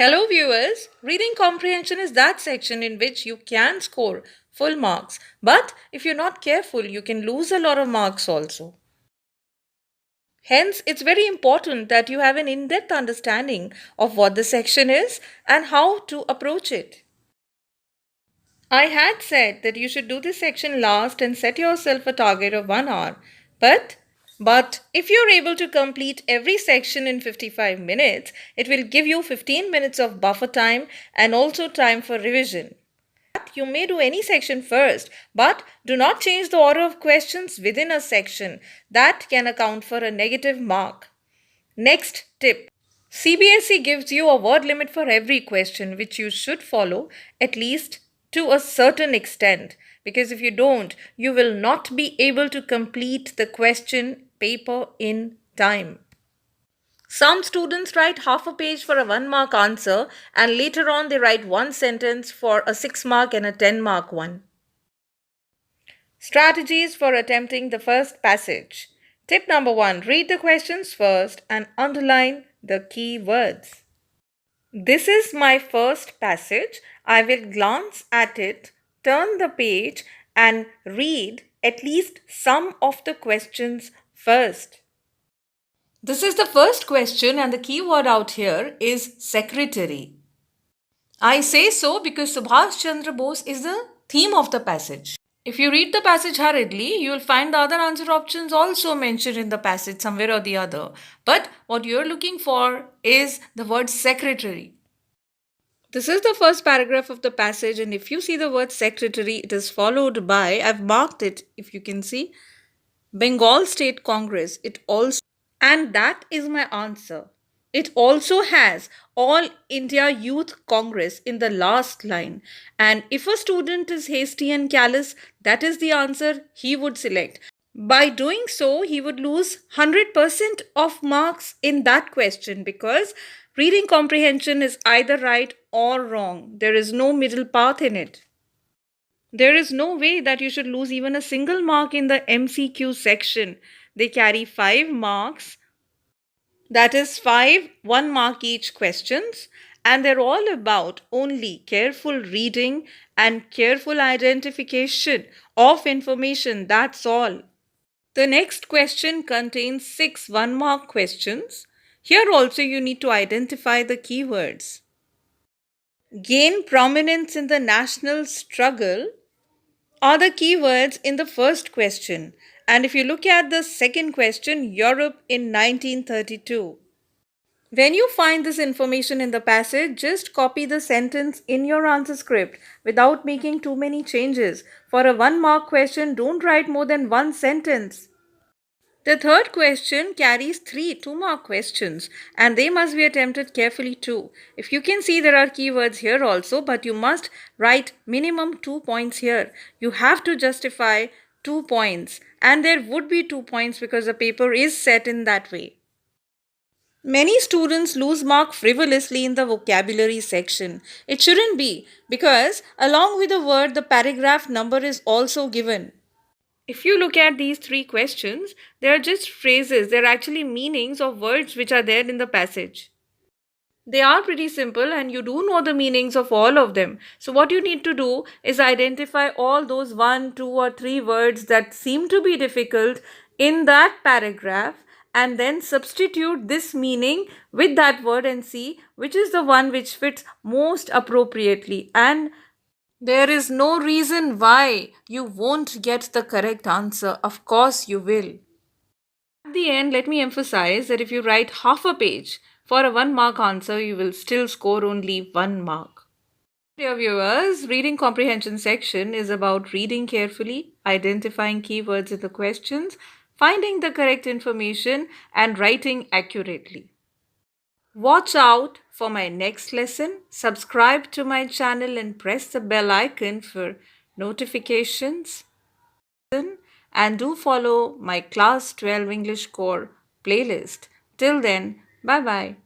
Hello, viewers. Reading comprehension is that section in which you can score full marks, but if you're not careful, you can lose a lot of marks also. Hence, it's very important that you have an in depth understanding of what the section is and how to approach it. I had said that you should do this section last and set yourself a target of 1 hour, but But if you're able to complete every section in 55 minutes, it will give you 15 minutes of buffer time and also time for revision. You may do any section first, but do not change the order of questions within a section. That can account for a negative mark. Next tip. CBSE gives you a word limit for every question, which you should follow at least to a certain extent, because if you don't, you will not be able to complete the question paper in time. Some students write half a page for a 1 mark answer, and later on they write one sentence for a 6 mark and a 10 mark one. Strategies for attempting the first passage. Tip number 1. Read the questions first and underline the key words. This is my first passage. I will glance at it, turn the page, and read at least some of the questions first. This is the first question, and the key word out here is secretary. I say so because Subhash Chandra Bose is the theme of the passage. If you read the passage hurriedly, you will find the other answer options also mentioned in the passage somewhere or the other. But what you're looking for is the word secretary. This is the first paragraph of the passage, and if you see the word secretary, it is followed by, I've marked it if you can see, Bengal State Congress. And that is my answer. It also has All India Youth Congress in the last line. And if a student is hasty and callous, that is the answer he would select. By doing so, he would lose 100% of marks in that question because reading comprehension is either right or wrong. There is no middle path in it. There is no way that you should lose even a single mark in the MCQ section. They carry 5 marks. That is 5 1 mark each questions, and they're all about only careful reading and careful identification of information. That's all. The next question contains 6 1 mark questions. Here also you need to identify the keywords. Gain prominence in the national struggle are the keywords in the first question. And if you look at the second question, Europe in 1932. When you find this information in the passage, just copy the sentence in your answer script without making too many changes. For a 1 mark question, don't write more than one sentence. The third question carries 3 2 mark questions, and they must be attempted carefully too. If you can see, there are keywords here also, but you must write minimum 2 points here. You have to justify 2 points, and there would be 2 points because the paper is set in that way. Many students lose mark frivolously in the vocabulary section. It shouldn't be, because along with the word, the paragraph number is also given. If you look at these 3 questions, they are just phrases. They are actually meanings of words which are there in the passage. They are pretty simple and you do know the meanings of all of them. So what you need to do is identify all those 1, 2 or 3 words that seem to be difficult in that paragraph and then substitute this meaning with that word and see which is the one which fits most appropriately. And there is no reason why you won't get the correct answer. Of course you will. At the end, let me emphasize that if you write half a page for a 1 mark answer, you will still score only 1 mark. Dear viewers, reading comprehension section is about reading carefully, identifying keywords in the questions, finding the correct information and writing accurately. Watch out for my next lesson. Subscribe to my channel and press the bell icon for notifications. And do follow my Class 12 English Core playlist. Till then, bye-bye.